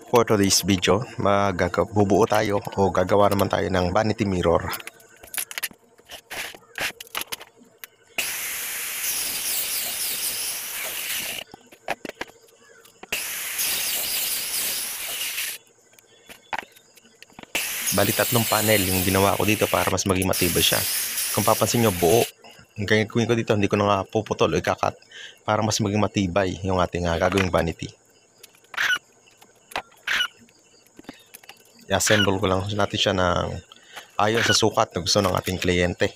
For today's video, bubuo tayo o gagawa naman tayo ng vanity mirror. Bali tatlong panel yung ginawa ko dito para mas maging matibay siya. Kung papansin nyo, buo. Ang gagawin ko dito, hindi ko na nga puputol o ikakat para mas maging matibay yung ating gagawing vanity. I-assemble ko lang natin siya ng ayon sa sukat na gusto ng ating kliyente.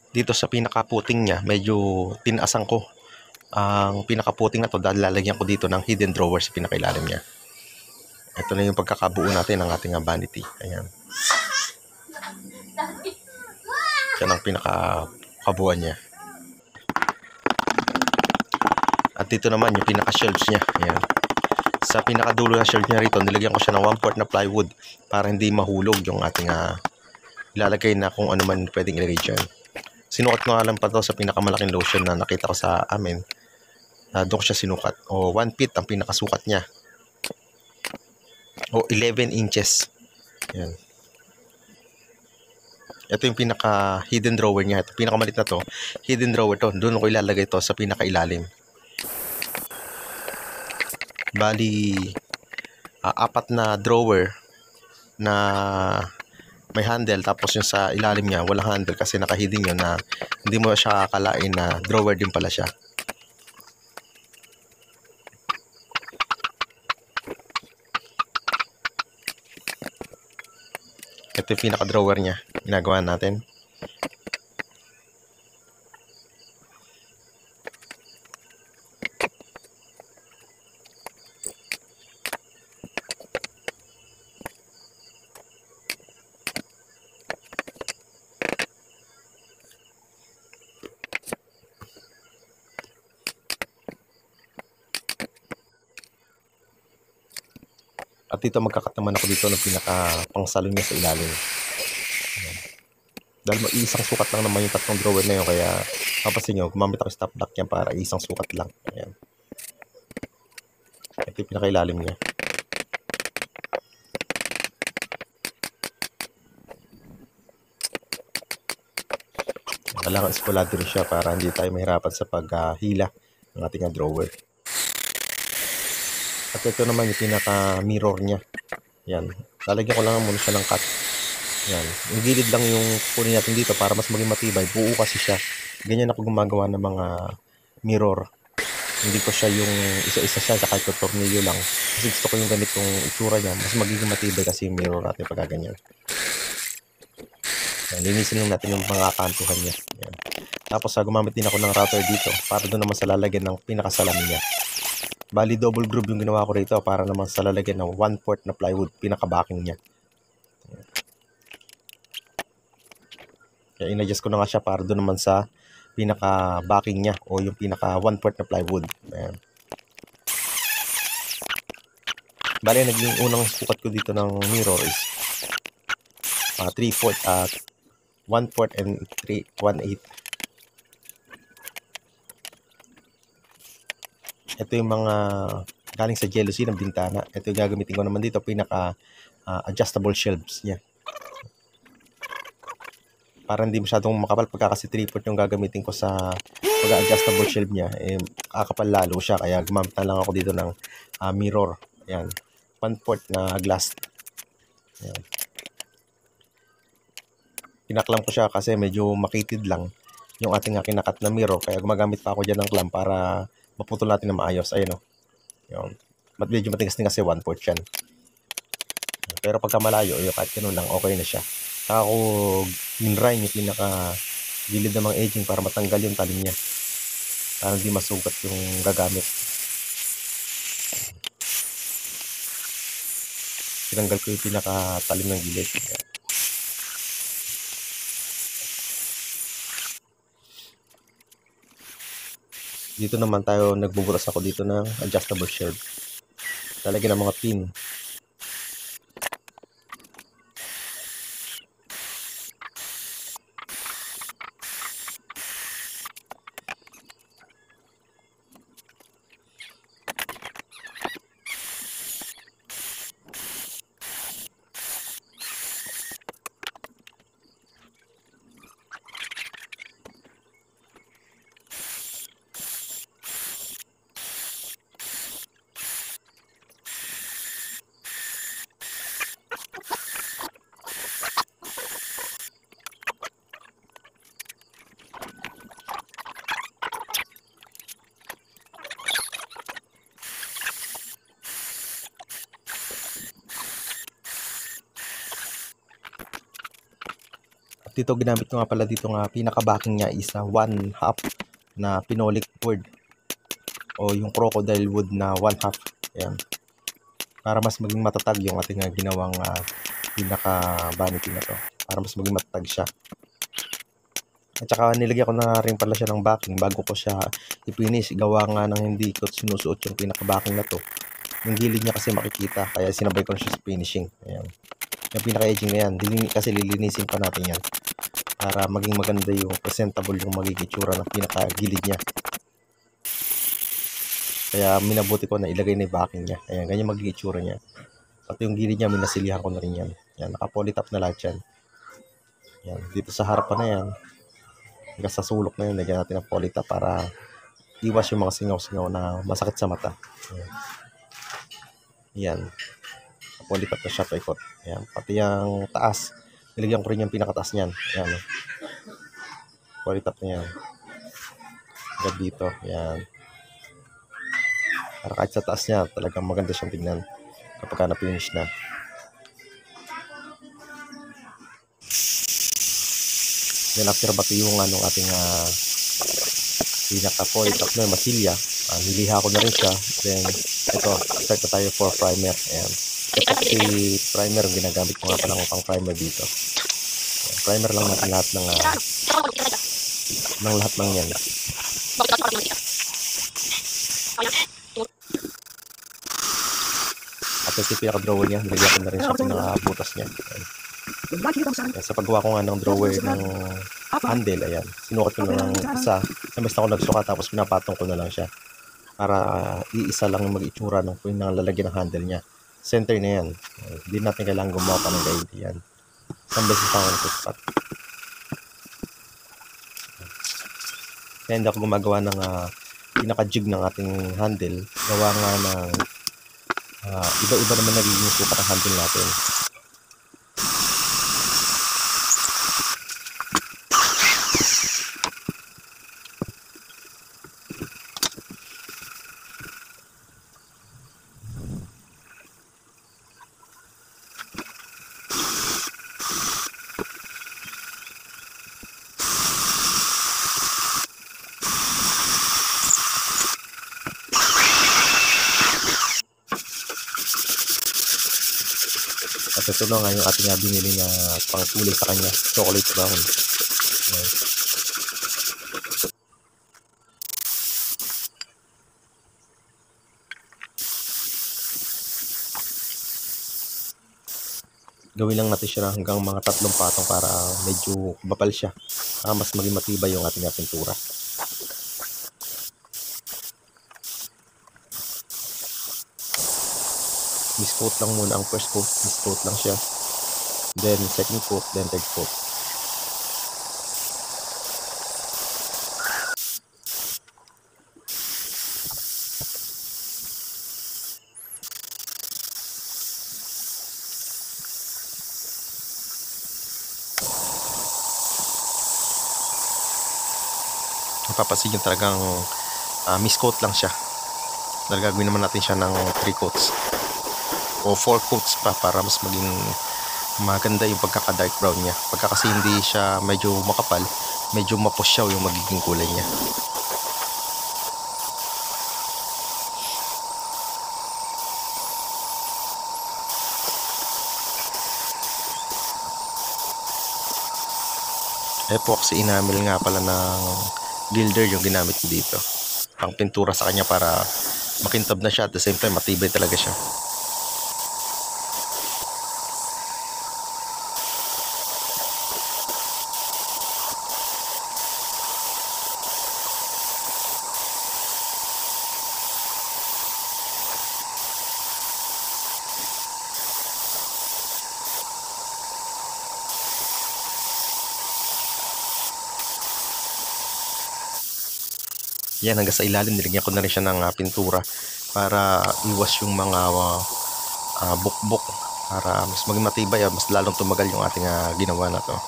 Dito sa pinakaputing niya, medyo tinasan ko ang pinakaputing na to dahil lalagyan ko dito ng hidden drawer sa pinakailalim niya. Ito na yung pagkakabuo natin ng ating vanity. Ayan. Yan ang pinakabuuan niya. At dito naman yung pinaka-shelves niya. Ayan. Sa pinakadulo ng shelf niya rito, nilagyan ko siya ng 1/4 na plywood para hindi mahulog yung ating ilalagay na kung ano man pwedeng ilagay dyan. Sinukat ko nga lang pa to sa pinakamalaking lotion na nakita ko sa amin. Doon ko siya sinukat. O 1 feet ang pinakasukat niya. O 11 inches. Ayan. Ito yung pinaka hidden drawer niya. Ito pinakamalit na to. Hidden drawer to. Doon ko ilalagay to sa pinakailalim. Bali, 4 na drawer na may handle, tapos yung sa ilalim niya walang handle kasi naka-hidden yun na hindi mo siya akalain na drawer din pala siya. Ito yung pinaka-drawer niya. Ginagawa natin. At dito magkakat naman ako dito ng pinaka pangsalon niya sa ilalim. Ayan. Dahil isang sukat lang naman yung tatlong drawer na yun, kaya mapasin nyo, gumamit ako stop block yan para isang sukat lang. Ayan. Ito yung pinakailalim niya. Kailangan eskulado rin siya para hindi tayo mahirapan sa paghila ng ating drawer. At ito naman yung pinaka-mirror niya. Yan. Lalagyan ko lang muna siya ng cut. Yan. Yung gilid lang yung kunin natin dito para mas maging matibay. Buo kasi siya. Ganyan ako gumagawa ng mga mirror. Hindi ko siya yung isa-isa siya kahit yung tornilyo lang. Kasi gusto ko yung ganitong itsura niya. Mas magiging matibay kasi yung mirror natin pag ganyan. Yan. Linisin lang natin yung mga kantuhan niya. Yan. Tapos gumamit din ako ng router dito para doon naman sa lalagyan ng pinakasalamin niya. Bali double groove yung ginawa ko rito para naman sa lalagyan ng 1/4 na plywood pinaka-backing niya. Kaya in-adjust ko na nga siya para doon naman sa pinaka-backing niya o yung pinaka 1/4 na plywood. Ayan. Bali naging unang sukat ko dito ng mirror is 3/4 at 1/4 and 1/8. Ito yung mga galing sa jealousy ng bintana. Ito yung gagamitin ko naman dito, pinaka adjustable shelves niya. Para hindi masyadong makapal pagka kasi 3/4 yung gagamitin ko sa pag-adjustable shelf niya, kakapal lalo siya. Kaya gumamit na lang ako dito ng mirror. Ayan. 1/4 na glass. Ayan. Pinaklam ko siya kasi medyo makitid lang yung ating kinakat na mirror. Kaya gumagamit pa ako dyan ng clamp para maputol natin na maayos. Ayun o. Yun. Medyo matigas din kasi 1/4 yan. Pero pagka malayo, kahit ganun lang, okay na siya. Saka ako minrine yung pinaka gilid ng mga edging para matanggal yung talim niya. Para hindi masugat yung gagamit. Tinanggal ko yung pinaka talim ng gilid. Dito naman tayo nagbubutas ako dito ng adjustable shield. Lalagyan ng mga pin. Dito ginamit ko nga pala dito nga pinaka-backing niya is 1/2 na phenolic board o yung crocodile wood na 1/2. Ayan. Para mas maging matatag yung ating ginawang pinaka-vanity na to. Para mas maging matatag siya. At saka nilagyan ko na rin pala siya ng backing bago ko siya i-finish. Gawa nga ng hindi ko sinusuot yung pinaka-backing na to. Yung gilid niya kasi makikita kaya sinabay ko na siya sa finishing. Ayan. Yung pinaka-edging na yan, kasi lilinisin pa natin yan para maging maganda yung presentable yung magiging itsura ng pinaka-gilid niya. Kaya minabuti ko na ilagay na yung backing niya. Ayan, ganyan magiging itsura niya. Pati yung gilid niya, minasilihan ko na rin yan. Ayan, naka-polytop na lahat yan. Ayan, dito sa harapan na yan, hanggang sa sulok na yun, lagyan natin ng polytop para iwas yung mga singaw-singaw na masakit sa mata. Ayan. Ayan. Polytop na siya paikot. Ayan. Pati yung taas, nilagyan ko rin yung pinakataas niyan. Ayan. Polytop na yan. Hanggang dito. Ayan. Para kahit sa taas niya, talagang maganda siyang tingnan kapag na-finish na. Then after bati yung ating pinaka-polytop na yung masilya, niliha ko na rin siya. Then ito, start na tayo for primer. Ayan. Epoxy primer ang ginagamit ko nga pala ng pang primer dito. Ayan, primer lang natin lahat ng lahat ng yan. At ito yung pinaka-drawer niya, nilagyan ko na rin siya pinaka-butas niya. Ayan. Ayan, sa paggawa ko nga ng drawer ng handle, ayan, sinukat ko lang ng isa. Imbes na ako nagsukat tapos pinapatong ko na lang siya para iisa lang yung mag-itsura ng lalagyan ng handle niya. Center na yan. Hindi natin kailangan gumawa pa ng guide yan. Isang beses pa ako nagsukat. Kaya hindi ako gumagawa ng pinaka-jig ng ating handle. Gawa nga ng iba-iba naman nagiging sukat ang handle natin. At ito na nga yung ating binili na pangkulay sa kanya, chocolate brown. Ayan. Gawin lang natin siya hanggang mga 3 patong para medyo bapal siya. Mas maging matibay yung ating pintura. Miscoat lang muna ang first coat, miscoat lang siya. Then second coat, then third coat. Mapapansin yung talagang miscoat lang siya. Dahil gagawin naman natin siya ng 3 coats o 4 coats pa para mas maging maganda yung pagkaka-dark brown niya. Pagka kasi hindi siya medyo makapal, medyo mapusyaw yung magiging kulay niya. Epoxy enamel nga pala ng gilder yung ginamit ko dito. pang pintura sa kanya para makintab na siya at the same time matibay talaga siya. Yan, hanggang sa ilalim nilagyan ko na rin siya ng pintura para iwas yung mga bukbok, para mas maging matibay, mas lalong tumagal yung ating ginawa na to.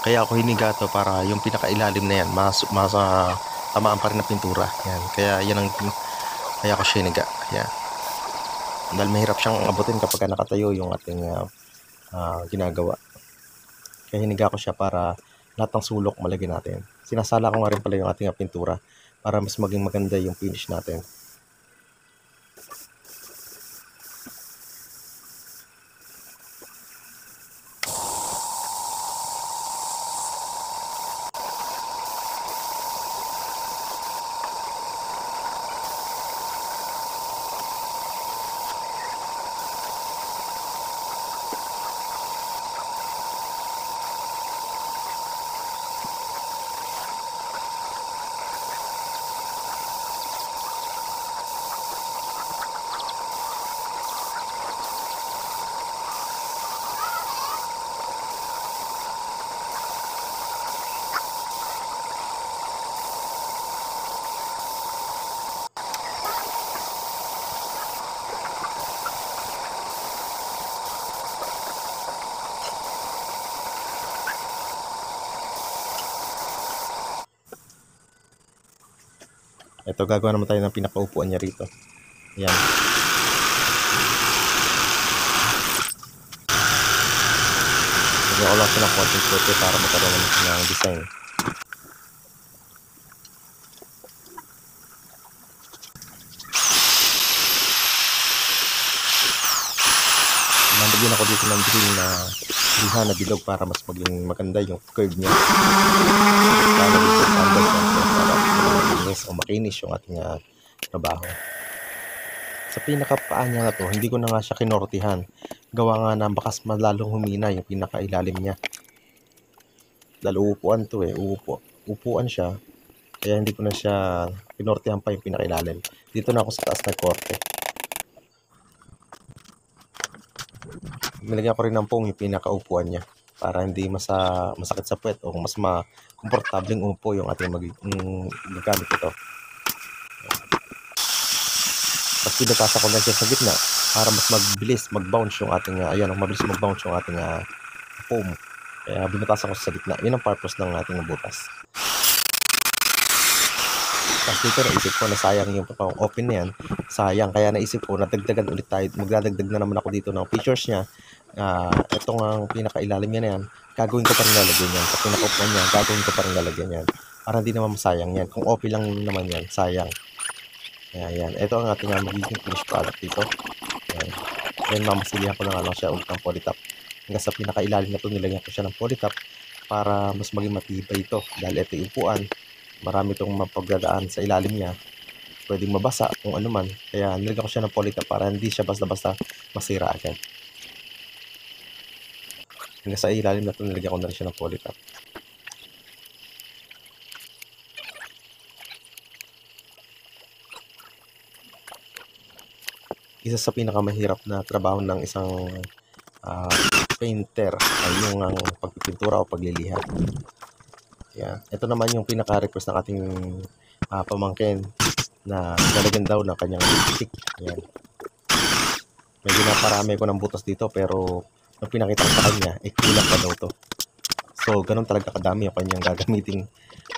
Kaya ako hiniga to para yung pinakailalim na yan tamaan pa rin ng pintura. Yan. Kaya yan ang kaya ako siya hiniga. Yan. Dahil mahirap siyang abutin kapag nakatayo yung ating ginagawa. Kaya hiniga ko siya para lahat ng sulok malagyan natin. Sinasala ko nga rin pala yung ating pintura para mas maging maganda yung finish natin. Ito, gagawa naman tayo ng pinakaupuan niya rito. Yan. Lagyan ko lang siya ng konting puti para magkaroon ng design. Nandagyan ako dito ng drill na liha na bilog para mas maging maganda yung curve niya. Para dito standard para makinis o makinis yung ating trabaho. Sa pinakapaa niya na to, hindi ko na nga siya kinortihan. Gawa nga na bakas malalong humina yung pinakailalim niya. Dahil uupuan to upuan siya. Kaya hindi ko na siya kinortihan pa yung pinakailalim. Dito na ako sa taas nagkorte. Nilagyan ko rin ng pong yung pinakaupuan niya para hindi masakit sa puwet o mas komportableng umupo yung ating gagamit ito. Tapos pinatasa ko na siya sa gitna para mas mabilis mag-bounce yung ating mabilis mag-bounce yung ating foam. Kaya binutasan ko sa gitna. Yun ang purpose ng ating butas. Tapos dito naisip ko na sayang yung open na yan. Sayang. Kaya naisip ko nadagdagan ulit tayo. Magdadagdag na naman ako dito ng features niya. Itong ang pinakailalim niya na yan. Gagawin ko pa rin lalagyan yan. Sa pinaka-open niya, gagawin ko pa rin lalagyan yan. Para hindi naman masayang yan. Kung open lang naman yan, sayang. Ayan. Ito ang ating magiging finished product dito. Ayan. Then mamasilihan ko na nga lang siya ulit ng polytop. Hanggang sa pinakailalim na ito, nilagyan ko siya ng polytop para mas maging matibay ito. Dahil ito yung upuan, marami itong mapagdadaan sa ilalim niya. Pwedeng mabasa kung ano man. Kaya nilagyan ko siya ng polytop para hindi siya basta-basta masira agad. Hanggang sa ilalim na ito, nilagyan ko na rin siya ng polytop. Isa sa pinakamahirap na trabaho ng isang painter ay yung pagpipintura o pagliliha. Yan. Ito naman yung pinaka-request ng ating pamangkin na lalagyan daw ng kanyang lipstick. Yan. Medyo naparami ko ng butas dito pero nung pinakita ko sa kanya, kulang pa daw to. So, ganun talaga kadami yung kanyang gagamiting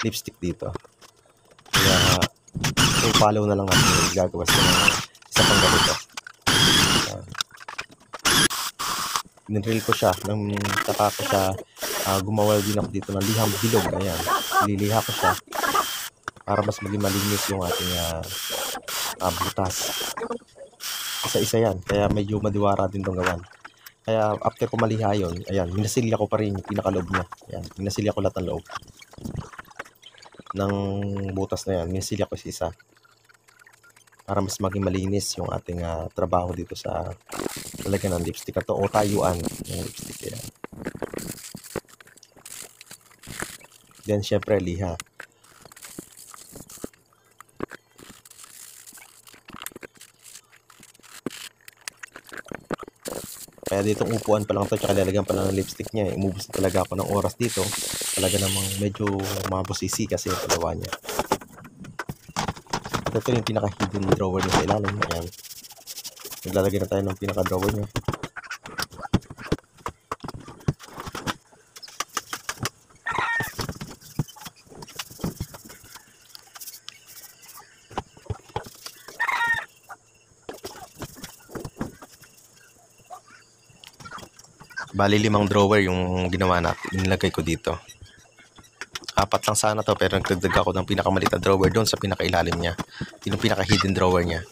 lipstick dito. Kaya, follow na lang natin yung gagawa sa isa pang ganito. Ninreel ko siya, nang taka ko siya, gumawa din ako dito ng liham bilog. Ayan, liliha ko siya para mas maging malinis yung ating butas. Isa-isa yan, kaya medyo madiwara din itong gawan. Kaya after ko maliha yun, ayan, minasilya ko pa rin yung pinakaloob niya. Ayan, minasilya ko lahat ng loob ng butas na yan, minasilya ko isa para mas maging malinis yung ating trabaho dito sa lalagyan ng lipstick ito o tayuan ng lipstick. Yan. Then syempre liha. Kaya ditong upuan pa lang ito, tsaka lalagyan pa lang ng lipstick niya. Umubos na talaga ako ng oras dito. Talaga namang medyo mabusisi kasi yung pagawa niya. Ito yung pinaka-hidden drawer niya sa ilalim. Ayan. Naglalagay na tayo ng pinaka-drawer niya. Bali 5 drawer yung ginawa natin, inilagay ko dito. 4 lang sana to pero nagdagdag ako ng pinakamaliit na drawer doon sa pinakailalim niya. Yung pinaka-hidden drawer niya.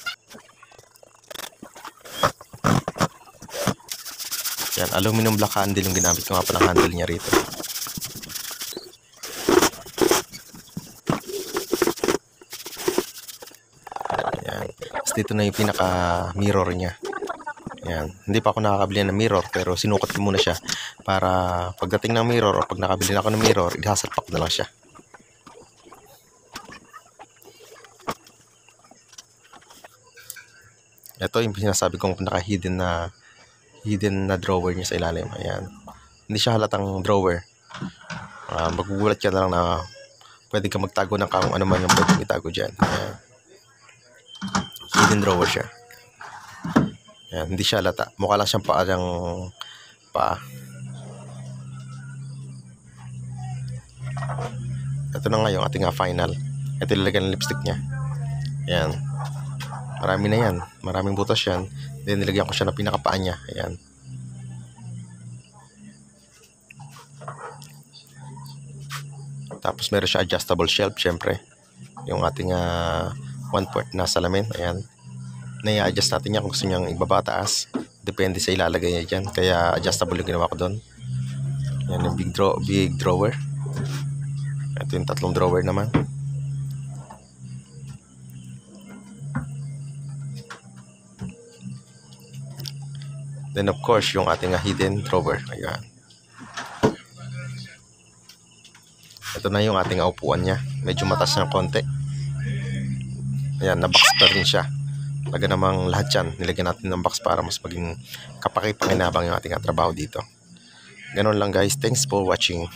Yan, aluminum black handle yung ginamit ko nga pa ng handle niya rito. Yan. Tapos dito na yung pinaka-mirror niya. Yan. Hindi pa ako nakakabili ng mirror pero sinukat ko muna siya para pagdating ng mirror o pag nakabili na ako ng mirror, ihasalpak na lang siya. Ito yung sinasabi kong naka-hidden na drawer niya sa ilalim. Ayan. Hindi siya halatang drawer. Magugulat ka na lang na pwede ka magtago ng kung ano man yung pwede itago dyan. Ayan. Hidden drawer siya. Ayan, hindi siya halata. Mukha lang siyang paa. Ito na nga yung ating final. Ito ilalagay ng lipstick niya. Ayan. Marami na yan. Maraming butas yan. Then nilagyan ko siya ng pinakapaa niya. Ayan. Tapos meron siya adjustable shelf syempre. Yung ating 1/4 na salamin. Ayan. Nai-adjust natin yan kung gusto niyang ibabataas. Depende sa ilalagay niya dyan. Kaya adjustable yung ginawa ko doon. Yan yung big drawer. Ito yung 3 drawer naman. Then of course yung ating hidden drawer. Ayan. Ito na yung ating upuan niya. Medyo mataas ng konti. Ayan, na-box pa rin siya. Talaga namang lahat yan, nilagyan natin ng box para mas maging kapaki-pakinabang yung ating trabaho dito. Ganun lang guys, thanks for watching.